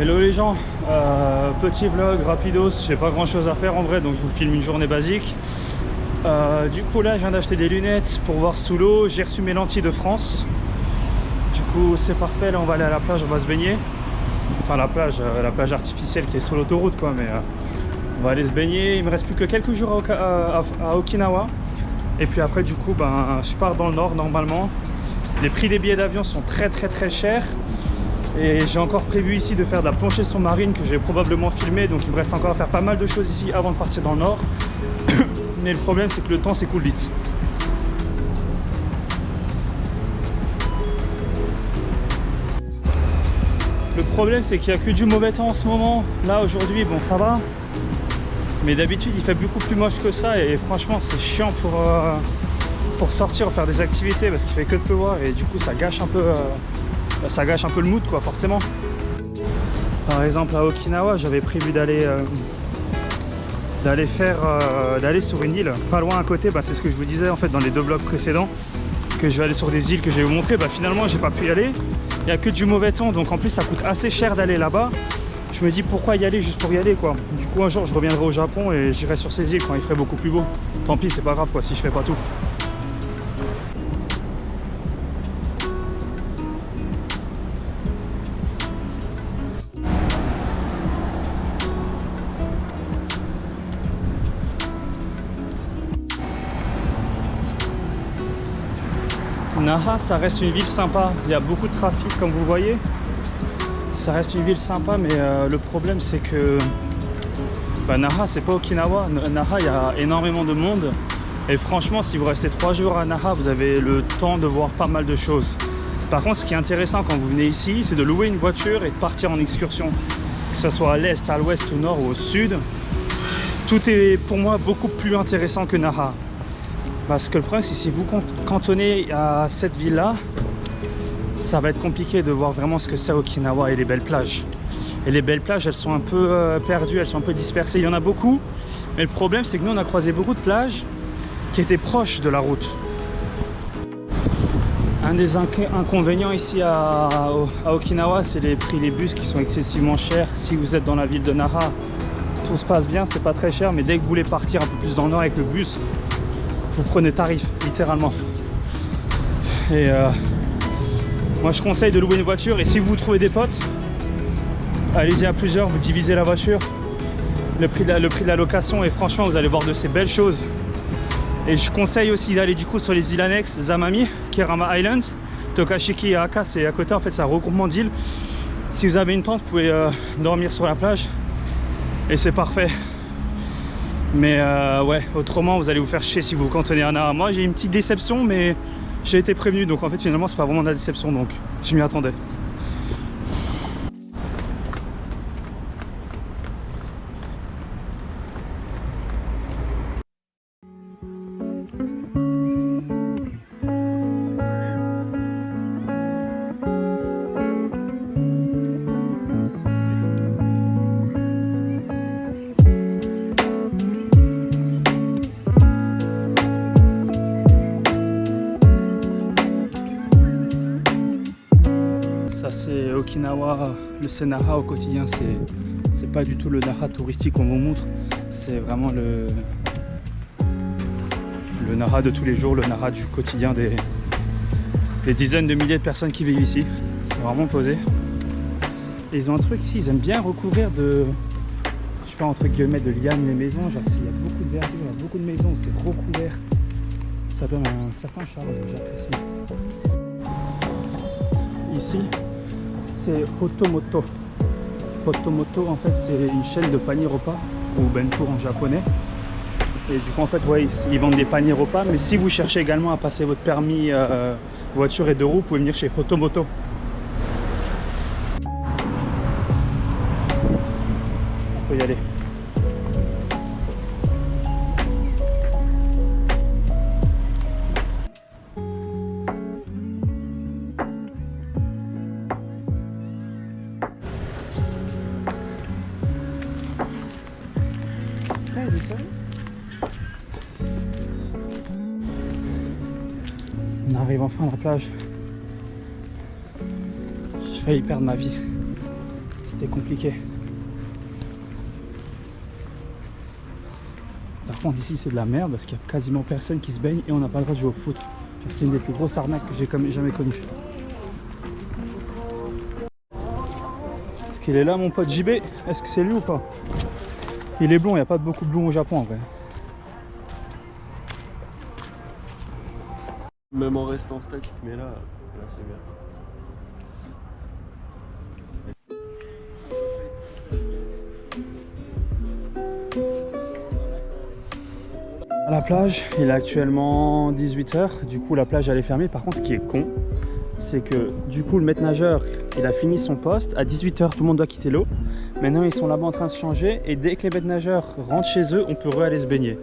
Hello les gens, petit vlog rapidos, j'ai pas grand chose à faire en vrai donc je vous filme une journée basique. Du coup là je viens d'acheter des lunettes pour voir sous l'eau, j'ai reçu mes lentilles de France. Du coup c'est parfait, là on va aller à la plage, on va se baigner. Enfin la plage artificielle qui est sur l'autoroute quoi, mais on va aller se baigner. Il me reste plus que quelques jours à Okinawa. Et puis après du coup ben, je pars dans le nord normalement. Les prix des billets d'avion sont très chers. Et j'ai encore prévu ici de faire de la plongée sous-marine que j'ai probablement filmé. Donc il me reste encore à faire pas mal de choses ici avant de partir dans le nord. Mais le problème c'est que le temps s'écoule vite. Le problème c'est qu'il n'y a que du mauvais temps en ce moment. Là aujourd'hui bon ça va. Mais d'habitude il fait beaucoup plus moche que ça. Et franchement c'est chiant pour sortir, faire des activités parce qu'il fait que de pleuvoir. Et du coup ça gâche un peu... ça gâche un peu le mood quoi, forcément. Par exemple à Okinawa j'avais prévu d'aller sur une île pas loin à côté. Bah, c'est ce que je vous disais en fait dans les deux vlogs précédents, que je vais aller sur des îles que je vais vous montrer. Bah, finalement j'ai pas pu y aller, il n'y a que du mauvais temps, donc en plus ça coûte assez cher d'aller là-bas. Je me dis pourquoi y aller juste pour y aller quoi. Du coup un jour je reviendrai au Japon et j'irai sur ces îles quand il ferait beaucoup plus beau. Tant pis, c'est pas grave quoi si je fais pas tout. Naha, ça reste une ville sympa, il y a beaucoup de trafic comme vous voyez. Ça reste une ville sympa, mais le problème c'est que bah, Naha c'est pas Okinawa. Naha il y a énormément de monde. Et franchement si vous restez 3 jours à Naha, vous avez le temps de voir pas mal de choses. Par contre ce qui est intéressant quand vous venez ici, c'est de louer une voiture et de partir en excursion. Que ce soit à l'est, à l'ouest, au nord ou au sud. Tout est pour moi beaucoup plus intéressant que Naha. Parce que le problème c'est que si vous cantonnez à cette ville là, ça va être compliqué de voir vraiment ce que c'est Okinawa et les belles plages. Et les belles plages elles sont un peu perdues, elles sont un peu dispersées, il y en a beaucoup. Mais le problème c'est que nous on a croisé beaucoup de plages qui étaient proches de la route. Un des inconvénients ici à Okinawa, c'est les prix des bus qui sont excessivement chers. Si vous êtes dans la ville de Naha, tout se passe bien, c'est pas très cher, mais dès que vous voulez partir un peu plus dans le nord avec le bus, vous prenez tarif, littéralement. Et moi je conseille de louer une voiture, et si vous trouvez des potes, allez-y à plusieurs, vous divisez la voiture. Le prix de la location, et franchement vous allez voir de ces belles choses. Et je conseille aussi d'aller du coup sur les îles annexes, Zamami, Kerama Island, Tokashiki et Aka, c'est à côté en fait, c'est un regroupement d'îles. Si vous avez une tente, vous pouvez dormir sur la plage et c'est parfait. Mais ouais, autrement vous allez vous faire chier si vous cantonnez à Naha. Moi j'ai une petite déception, mais j'ai été prévenu, donc en fait finalement c'est pas vraiment de la déception, donc je m'y attendais. Ça c'est Okinawa, le Naha au quotidien, c'est pas du tout le Naha touristique qu'on vous montre, c'est vraiment le Naha de tous les jours, le Naha du quotidien des dizaines de milliers de personnes qui vivent ici. C'est vraiment posé. Et ils ont un truc ici, ils aiment bien recouvrir de, je sais pas, entre guillemets, de lianes les maisons. Genre il y a beaucoup de verdure, il y a beaucoup de maisons, c'est recouvert. Ça donne un certain charme que j'apprécie. Ici c'est Hotomoto. Hotomoto en fait c'est une chaîne de paniers repas, ou bento en japonais. Et du coup en fait ouais, ils vendent des paniers repas, mais si vous cherchez également à passer votre permis voiture et 2 roues, vous pouvez venir chez Hotomoto. On peut y aller. On arrive enfin à la plage. J'ai failli perdre ma vie. C'était c'était compliqué. Par contre ici c'est de la merde parce qu'il y a quasiment personne qui se baigne et on n'a pas le droit de jouer au foot. C'est une des plus grosses arnaques que j'ai jamais connues. Est-ce qu'il est là mon pote JB? Est-ce que c'est lui ou pas? Il est blond, il n'y a pas beaucoup de blond au Japon en vrai. Même en restant statique, mais là c'est bien. À la plage, il est actuellement 18 h, du coup la plage elle est fermée. Par contre ce qui est con, c'est que du coup le maître nageur il a fini son poste, à 18 h tout le monde doit quitter l'eau. Maintenant ils sont là-bas en train de se changer et dès que les maîtres nageurs rentrent chez eux, on peut aller se baigner.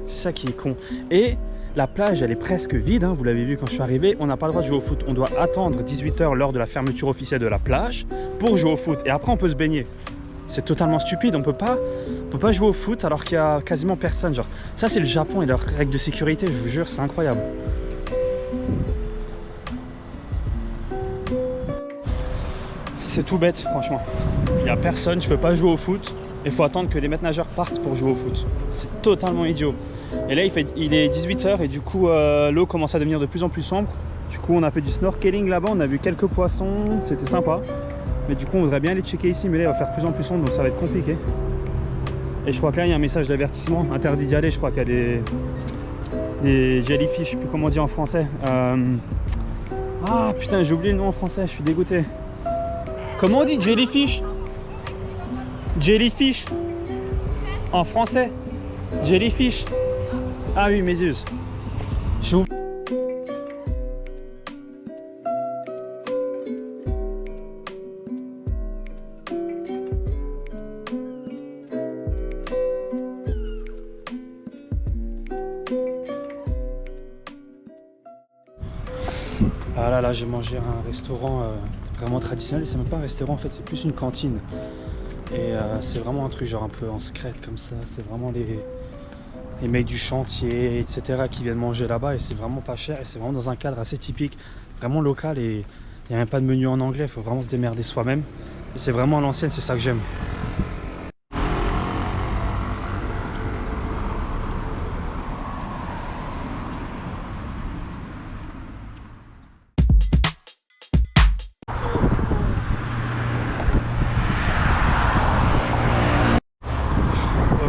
C'est ça qui est con. Et la plage elle est presque vide, hein, vous l'avez vu quand je suis arrivé, on n'a pas le droit de jouer au foot. On doit attendre 18 h lors de la fermeture officielle de la plage pour jouer au foot et après on peut se baigner. C'est totalement stupide, on peut pas jouer au foot alors qu'il y a quasiment personne. Genre, ça c'est le Japon et leurs règles de sécurité, je vous jure, c'est incroyable. C'est tout bête, franchement. Il n'y a personne, tu peux pas jouer au foot. Il faut attendre que les maîtres nageurs partent pour jouer au foot. C'est totalement idiot. Et là, il est 18 h et du coup, l'eau commence à devenir de plus en plus sombre. Du coup, on a fait du snorkeling là-bas, on a vu quelques poissons, c'était sympa. Mais du coup, on voudrait bien aller checker ici, mais là, il va faire de plus en plus sombre, donc ça va être compliqué. Et je crois que là, il y a un message d'avertissement, interdit d'y aller. Je crois qu'il y a des jellyfish, je sais plus comment on dit en français. Ah putain, j'ai oublié le nom en français, je suis dégoûté. Comment on dit jellyfish? Jellyfish en français. Jellyfish. Ah oui, méduse. J'ai oublié. Ah là, j'ai mangé à un restaurant vraiment traditionnel. C'est même pas un restaurant en fait, c'est plus une cantine. Et c'est vraiment un truc genre un peu en secret comme ça. C'est vraiment les mecs du chantier, etc. qui viennent manger là-bas. Et c'est vraiment pas cher. Et c'est vraiment dans un cadre assez typique, vraiment local. Et il n'y a même pas de menu en anglais. Il faut vraiment se démerder soi-même. Et c'est vraiment à l'ancienne, c'est ça que j'aime.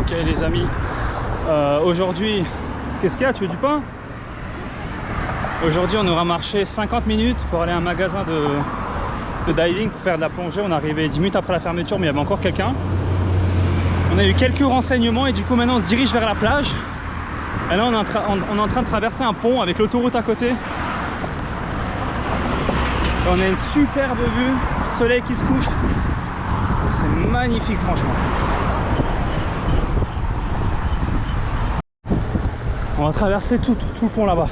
Ok les amis, aujourd'hui, qu'est-ce qu'il y a? Tu veux du pain? Aujourd'hui on aura marché 50 minutes pour aller à un magasin de diving pour faire de la plongée. On est arrivé 10 minutes après la fermeture mais il y avait encore quelqu'un. On a eu quelques renseignements et du coup maintenant on se dirige vers la plage. Et là on est en train de traverser un pont avec l'autoroute à côté. Et on a une superbe vue, soleil qui se couche. C'est magnifique franchement. On va traverser tout le pont là-bas.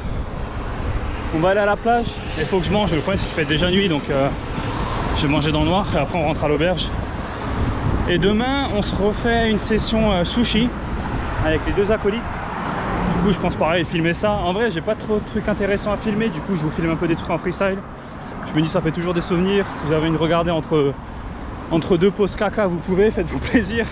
On va aller à la plage. Il faut que je mange. Le problème c'est qu'il fait déjà nuit donc je vais manger dans le noir et après on rentre à l'auberge. Et demain on se refait une session sushi avec les deux acolytes. Du coup je pense pareil filmer ça. En vrai j'ai pas trop de trucs intéressants à filmer. Du coup je vous filme un peu des trucs en freestyle. Je me dis ça fait toujours des souvenirs. Si vous avez une regarder entre deux pauses caca vous pouvez, faites-vous plaisir.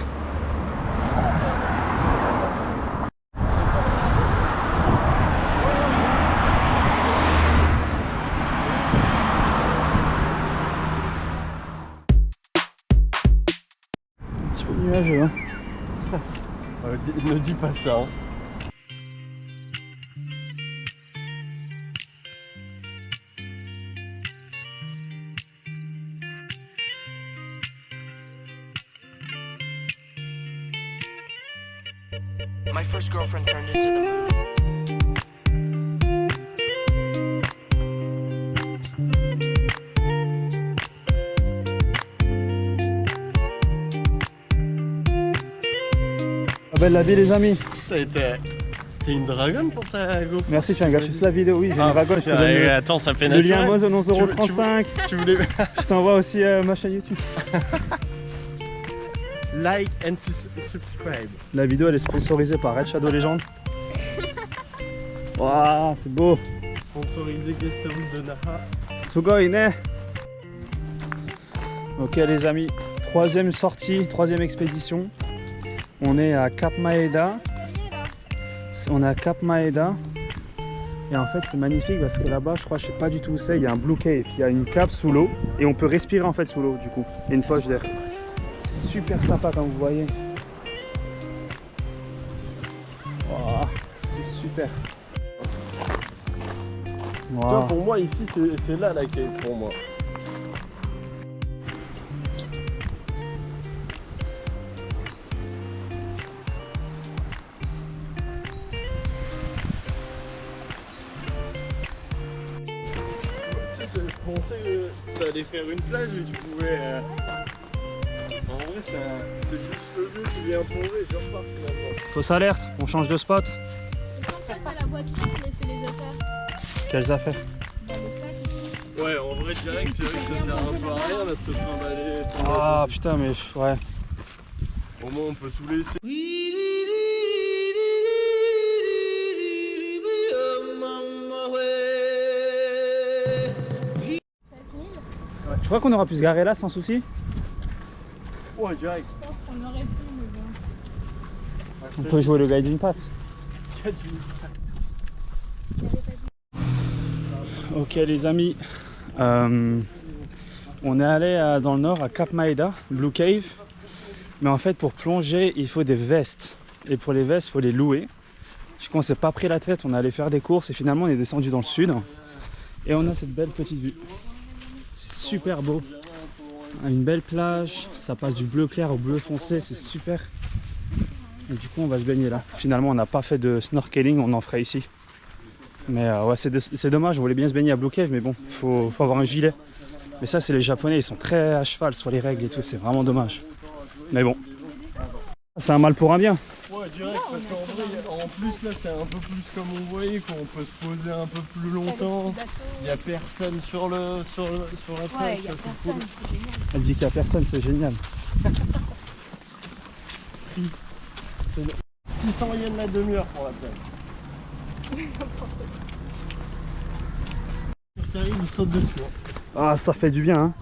Nuageux, hein. Ne dis pas ça. Hein. My first girlfriend turned into the moon. Belle la vie les amis. T'es une dragonne pour ta GoPro. Merci, tu as gâché toute la vidéo. Oui, j'ai une dragonne. Je te donne attends, ça fait le lien naturel. Amazon 11,35 €. Tu voulais Je t'envoie aussi ma chaîne YouTube. like and subscribe. La vidéo elle est sponsorisée par Red Shadow Legend. Waouh, c'est beau. Sponsorisé Guest House de Naha. Sugoi ne. Ok les amis, Troisième sortie, troisième expédition. On est à Cap Maeda. On est à Cap Maeda. Et en fait c'est magnifique parce que là-bas, je crois, je sais pas du tout où c'est, il y a un Blue Cave. Il y a une cave sous l'eau et on peut respirer en fait sous l'eau du coup. Il y a une poche d'air. C'est super sympa comme vous voyez. Wow, c'est super. Tu vois, Wow. pour moi, ici, c'est là la cave pour moi. Tu sais, je pensais que ça allait faire une plage et tu pouvais. En vrai, c'est juste le lieu qui vient tomber et je repars finalement. Fausse alerte, on change de spot. À la voiture, on laissait les affaires. Quelles affaires? Dans le sac. Ouais, en vrai, direct, c'est vrai que ça sert un peu à rien là, de se trimballer. Ah putain mais ouais. Au moins, on peut tout laisser. Tu crois qu'on aura pu se garer là sans souci? Ouais, direct. Je pense qu'on aurait pu, mais bon. On peut jouer le guiding pass. Ok les amis, on est allé dans le nord à Cap Maeda, Blue Cave. Mais en fait pour plonger il faut des vestes. Et pour les vestes il faut les louer. Du coup on s'est pas pris la tête, on est allé faire des courses et finalement on est descendu dans le sud. Et on a cette belle petite vue. C'est super beau. Une belle plage, ça passe du bleu clair au bleu foncé, c'est super. Et du coup on va se baigner là. Finalement on n'a pas fait de snorkeling, on en ferait ici. Mais ouais c'est dommage, on voulait bien se baigner à Blue Cave mais bon, faut avoir un gilet. Mais ça c'est les japonais, ils sont très à cheval sur les règles et tout, c'est vraiment dommage. Mais bon, c'est un mal pour un bien. Ouais, direct, parce qu'en vrai, en plus là, c'est un peu plus comme on voyait, qu'on peut se poser un peu plus longtemps. Il n'y a personne sur la plage. Ouais, il y a ça, c'est personne, c'est génial. Elle dit qu'il n'y a personne, c'est génial. 600 yens la demi-heure pour la plage. Karim, il saute dessus. Ah ça fait du bien hein.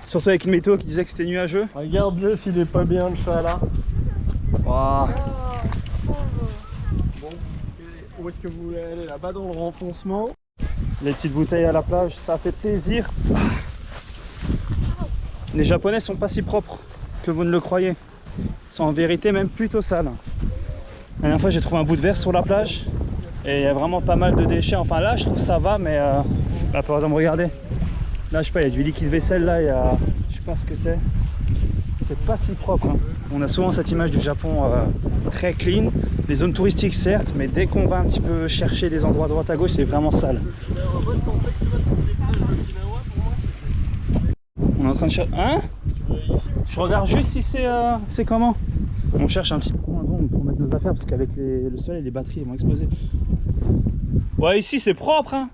Surtout avec une météo qui disait que c'était nuageux. Regarde-le s'il est pas bien le chat là. Wow. Bon, et où est-ce que vous voulez aller là-bas dans le renfoncement? Les petites bouteilles à la plage, ça fait plaisir. Les japonais sont pas si propres que vous ne le croyez. Ils sont en vérité même plutôt sales. La dernière fois j'ai trouvé un bout de verre sur la plage et il y a vraiment pas mal de déchets. Enfin là je trouve ça va mais là par exemple regardez. Là je sais pas, il y a du liquide vaisselle là, il y a... je sais pas ce que c'est. C'est pas si propre hein. On a souvent cette image du Japon très clean. Les zones touristiques certes, mais dès qu'on va un petit peu chercher des endroits à droite à gauche c'est vraiment sale. Moi je pensais que tu vas trouver Okinawa, pour moi c'est... On est en train de chercher... Hein? Je regarde juste si c'est comment. On cherche un petit point d'ombre pour mettre nos affaires parce qu'avec le soleil les batteries elles vont exploser. Ouais ici c'est propre hein.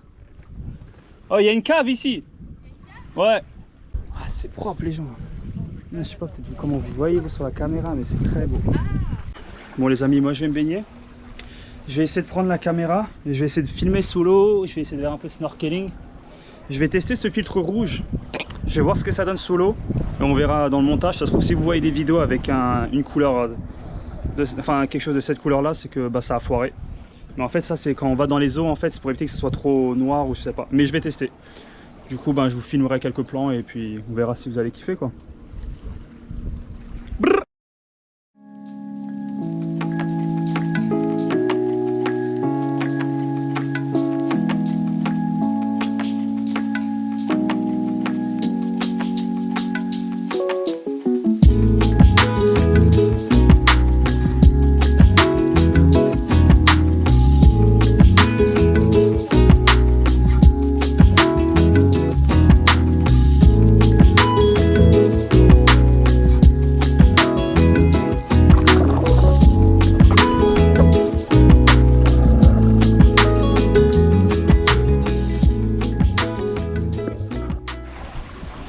Oh il y a une cave ici. Ouais. Ah, c'est propre les gens. Je sais pas peut-être comment vous voyez vous sur la caméra mais c'est très beau. Bon les amis moi je vais me baigner. Je vais essayer de prendre la caméra et je vais essayer de filmer sous l'eau. Je vais essayer de faire un peu de snorkeling. Je vais tester ce filtre rouge. Je vais voir ce que ça donne sous l'eau et on verra dans le montage. Ça se trouve si vous voyez des vidéos avec une couleur, enfin quelque chose de cette couleur là, c'est que bah, ça a foiré. Mais en fait ça c'est quand on va dans les eaux en fait, c'est pour éviter que ce soit trop noir ou je sais pas. Mais je vais tester. Du coup bah, je vous filmerai quelques plans et puis on verra si vous allez kiffer quoi. Brrr.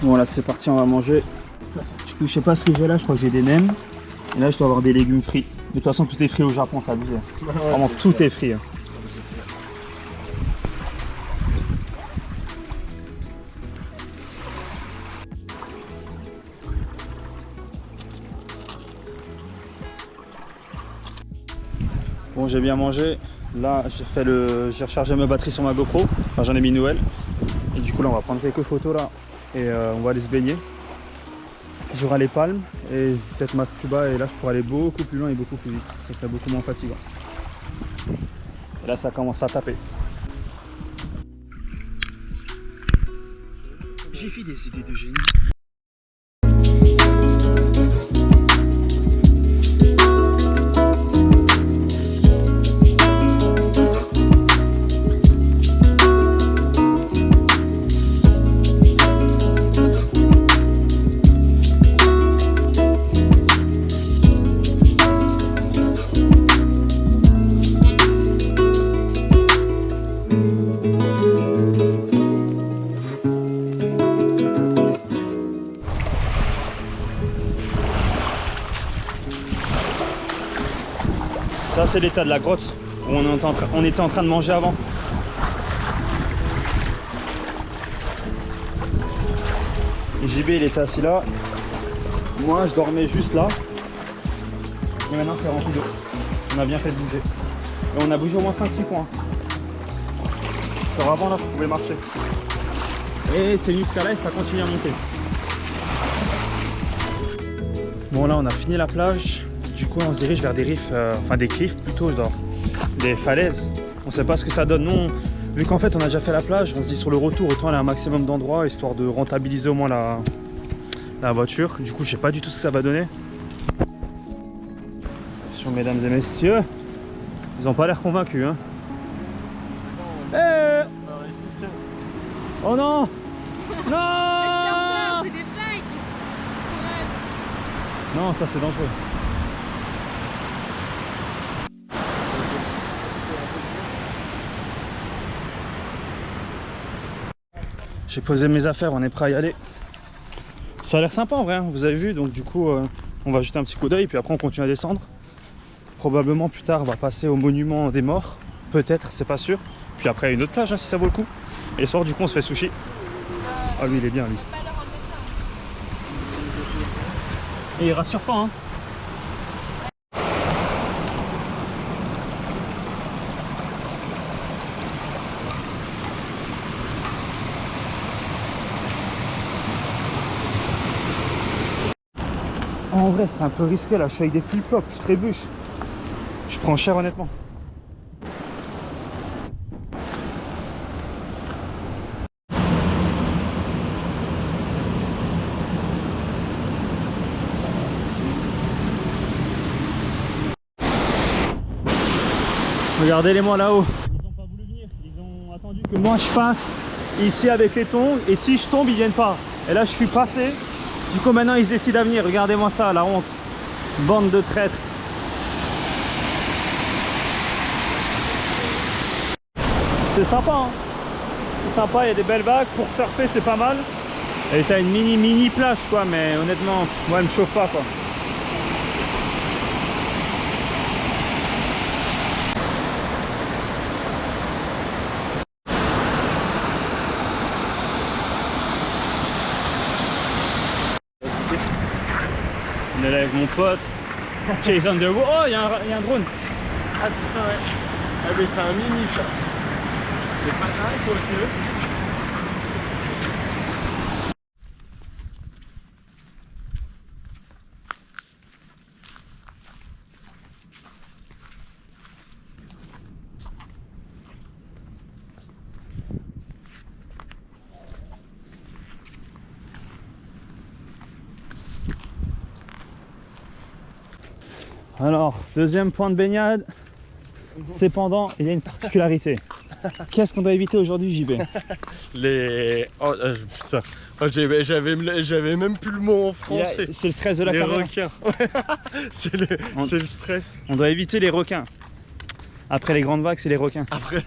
Bon là c'est parti, on va manger. Du coup je sais pas ce que j'ai là, je crois que j'ai des nems. Et là je dois avoir des légumes frits. De toute façon tout est frit au Japon, c'est abusé. Vraiment tout est frit. Hein. Bon, j'ai bien mangé. Là, j'ai rechargé ma batterie sur ma GoPro. Enfin, j'en ai mis une nouvelle. Et du coup, là, on va prendre quelques photos là. Et on va aller se baigner. J'aurai les palmes et peut-être ma scuba. Et là, je pourrai aller beaucoup plus loin et beaucoup plus vite. Ça serait beaucoup moins fatigant. Et là, ça commence à taper. J'ai fait des idées de génie. Ça c'est l'état de la grotte où on était en train de manger avant. Et JB il était assis là. Moi je dormais juste là. Et maintenant c'est rempli d'eau. On a bien fait de bouger. Et on a bougé au moins 5-6 fois. Alors avant là vous pouvez marcher. Et c'est une jusqu'à là et ça continue à monter. Bon là on a fini la plage. Du coup on se dirige vers des riffs, enfin des cliffs plutôt, genre des falaises. On sait pas ce que ça donne. Nous, vu qu'en fait on a déjà fait la plage, on se dit sur le retour autant aller à un maximum d'endroits histoire de rentabiliser au moins la voiture. Du coup je sais pas du tout ce que ça va donner. Attention mesdames et messieurs, ils ont pas l'air convaincus hein. Hey oh non. Non. C'est des blagues. Non ça c'est dangereux. J'ai posé mes affaires, on est prêt à y aller. Ça a l'air sympa en vrai, hein, vous avez vu, donc du coup on va jeter un petit coup d'œil puis après on continue à descendre. Probablement plus tard on va passer au monument des morts, peut-être, c'est pas sûr. Puis après une autre plage hein, si ça vaut le coup. Et le soir du coup on se fait sushi. Ah lui il est bien lui. Et il rassure pas hein. En vrai c'est un peu risqué là, je suis avec des flip-flops, je trébuche. Je prends cher honnêtement. Regardez-les moi là-haut. Ils n'ont pas voulu venir, ils ont attendu que moi je passe ici avec les tongs et si je tombe ils viennent pas. Et là je suis passé. Du coup maintenant ils se décident à venir, regardez-moi ça, la honte. Bande de traîtres. C'est sympa hein. C'est sympa, il y a des belles vagues, pour surfer c'est pas mal. Et t'as une mini plage quoi, mais honnêtement, moi elle me chauffe pas quoi. On est là avec mon pote Jason Derulo. Oh il y a un drone. Ah putain ouais. Ah mais c'est un mini ça. C'est pas pareil quoi que. Alors, deuxième point de baignade. Cependant, il y a une particularité. Qu'est-ce qu'on doit éviter aujourd'hui, JB? Les... Oh putain. Oh, j'avais même plus le mot en français. C'est le stress de la les caméra. requins. c'est le stress. On doit éviter les requins. Après les grandes vagues, c'est les requins. Après,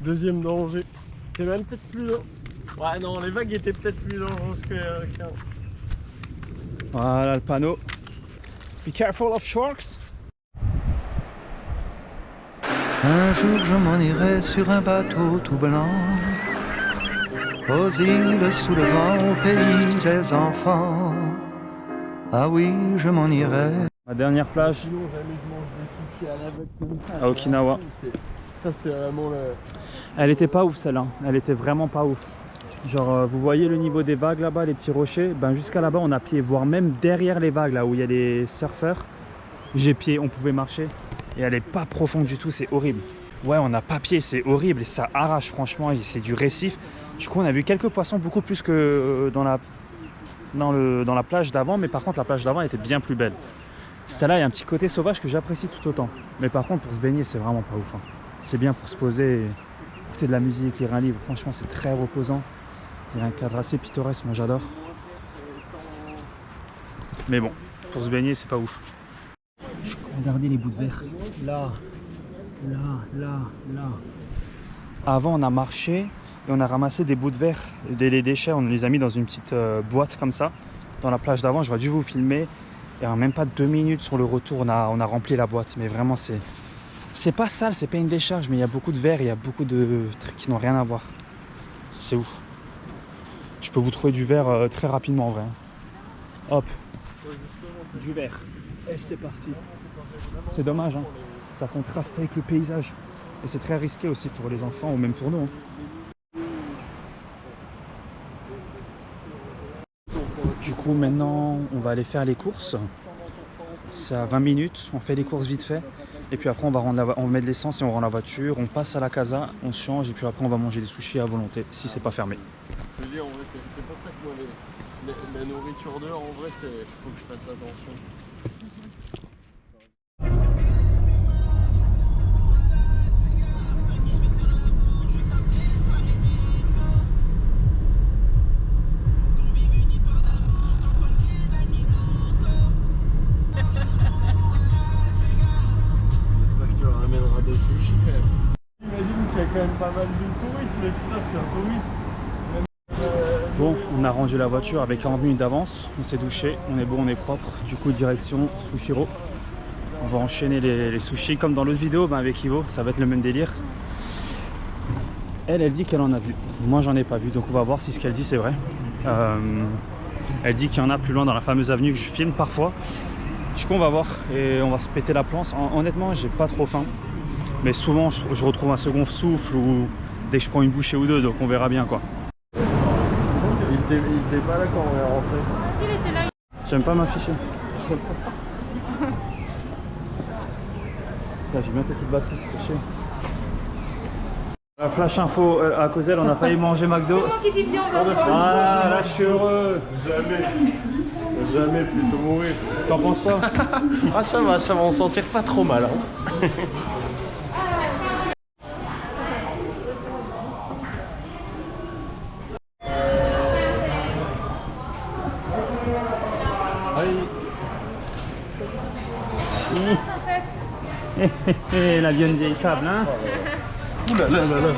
deuxième danger. C'est même peut-être plus long. Ouais non, les vagues étaient peut-être plus dangereuses que les requins. Voilà le panneau. Be careful of sharks. Un jour je m'en irai sur un bateau tout blanc, aux îles sous le vent, au pays des enfants. Ah oui, je m'en irai. Ma dernière plage. Sinon jamais je mange des qui est à l'aveugle comme ça. À Okinawa. Ça, c'est vraiment le. Elle était pas ouf celle-là, elle était vraiment pas ouf. Genre vous voyez le niveau des vagues là-bas, les petits rochers, ben jusqu'à là-bas on a pied, voire même derrière les vagues là où il y a les surfeurs, j'ai pied, on pouvait marcher et elle est pas profonde du tout, c'est horrible. Ouais, on a pas pied, c'est horrible et ça arrache franchement, et c'est du récif. Du coup on a vu quelques poissons, beaucoup plus que dans la plage d'avant, mais par contre la plage d'avant était bien plus belle. Celle-là, il y a un petit côté sauvage que j'apprécie tout autant, mais par contre pour se baigner c'est vraiment pas ouf, hein. C'est bien pour se poser, écouter de la musique, lire un livre, franchement c'est très reposant. Il y a un cadre assez pittoresque, moi j'adore. Mais bon, pour se baigner, c'est pas ouf. Regardez les bouts de verre. Là, là, là, là. Avant, on a marché et on a ramassé des bouts de verre, des déchets. On les a mis dans une petite boîte comme ça, dans la plage d'avant. J'aurais dû vous filmer. Et en même pas 2 minutes sur le retour, on a rempli la boîte. Mais vraiment, c'est pas sale, c'est pas une décharge. Mais il y a beaucoup de verre, il y a beaucoup de trucs qui n'ont rien à voir. C'est ouf. Je peux vous trouver du verre très rapidement en vrai. Hop, du verre. Et c'est parti. C'est dommage, hein. Ça contraste avec le paysage. Et c'est très risqué aussi pour les enfants ou même pour nous, hein. Du coup maintenant on va aller faire les courses. C'est à 20 minutes, on fait les courses vite fait. Et puis après on va mettre de l'essence et on rend la voiture. On passe à la casa, on se change et puis après on va manger des sushis à volonté si c'est pas fermé. Je veux dire, en vrai, c'est pour ça que moi, la nourriture dehors, en vrai, faut que je fasse attention. J'espère que tu ramèneras des sushis quand même. J'imagine qu'il y a quand même pas mal de touristes, mais putain, je suis un touriste. Bon, on a rendu la voiture avec 40 minutes d'avance, on s'est douché, on est beau, on est propre. Du coup, direction Sushiro. On va enchaîner les sushis comme dans l'autre vidéo avec Ivo, ça va être le même délire. Elle dit qu'elle en a vu. Moi, j'en ai pas vu, donc on va voir si ce qu'elle dit c'est vrai. Elle dit qu'il y en a plus loin dans la fameuse avenue que je filme parfois. Du coup, on va voir et on va se péter la planche. Honnêtement, j'ai pas trop faim. Mais souvent, je retrouve un second souffle ou dès que je prends une bouchée ou deux, donc on verra bien quoi. Il était pas là quand on est rentré. S'il était là. J'aime pas m'afficher. Là, j'ai bien peut-être de batterie, c'est fait chier. La flash info à cause d'elle, on a failli manger McDo. C'est moi qui dis bien, on va Ah, là je suis heureux. Jamais plutôt mourir. T'en penses quoi? Ah ça va en sentir pas trop mal. Hein. La bonne vieille table, hein? Ouh là là là là.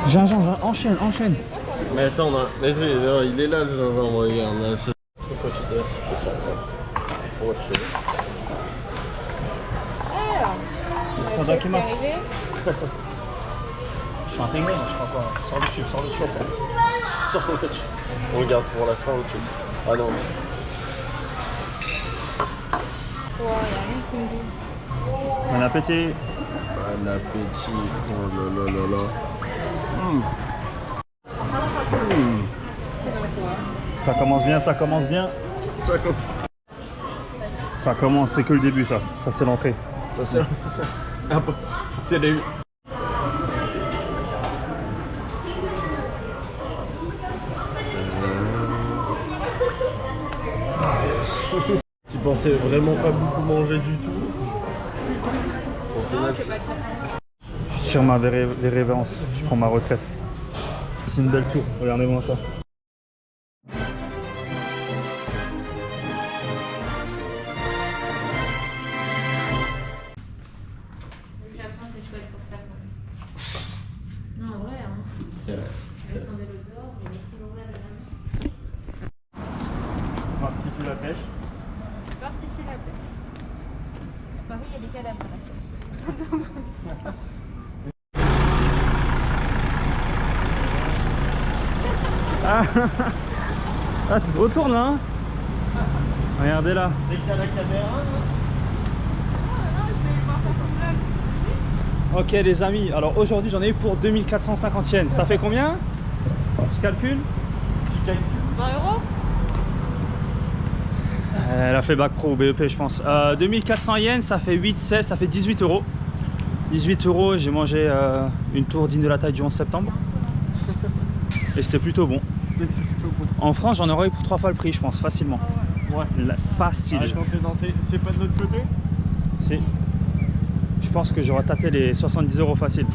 Gingembre, enchaîne. Mais attends, vas-y, il est là le gingembre, regarde. Là, c'est quoi c'est Tadakimasu. Je suis intégré, je crois pas. Sors le tube. Sors le tube. On regarde pour la fin le tube. Ah non. Bon appétit. Bon appétit. Oh là là là là. Ça commence bien. Ça commence, c'est que le début ça. Ça c'est l'entrée. Ça c'est un peu. C'est les. Tu pensais vraiment pas beaucoup manger du tout. Au final, Je tire ma révérence, je prends ma retraite. C'est une belle tour, regardez-moi ça. Le Japon, c'est chouette pour ça. Non, en vrai, hein. c'est vrai. Parce qu'on est le dehors, mais toujours là le lundi. Voir si tu la pêches. Voir si tu la pêches. Bah oui, il y a des cadavres là. Ah, tu te retournes là, hein? Regardez là. Dès qu'il y a la caméra, Oh là là, Ok les amis, alors aujourd'hui j'en ai eu pour 2450 yens. Ça fait combien? Tu calcules? Petit calcul. 20 €. Elle a fait bac pro ou BEP je pense. 2400 yens, ça fait 8, 16, ça fait 18 €. 18 €, j'ai mangé une tour digne de la taille du 11 septembre. Et c'était plutôt bon. C'était plutôt bon. En France, j'en aurais eu pour 3 fois le prix, je pense, facilement. Ouais. Facile. Ah, quand t'es dans c'est pas de notre côté? Si. Je pense que j'aurais tâté les 70 € facile.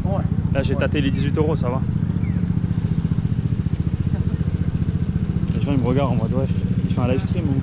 Ouais. Là, j'ai tâté les 18 €, ça va. Les gens ils me regardent en mode, ouais, il fait un live stream ou...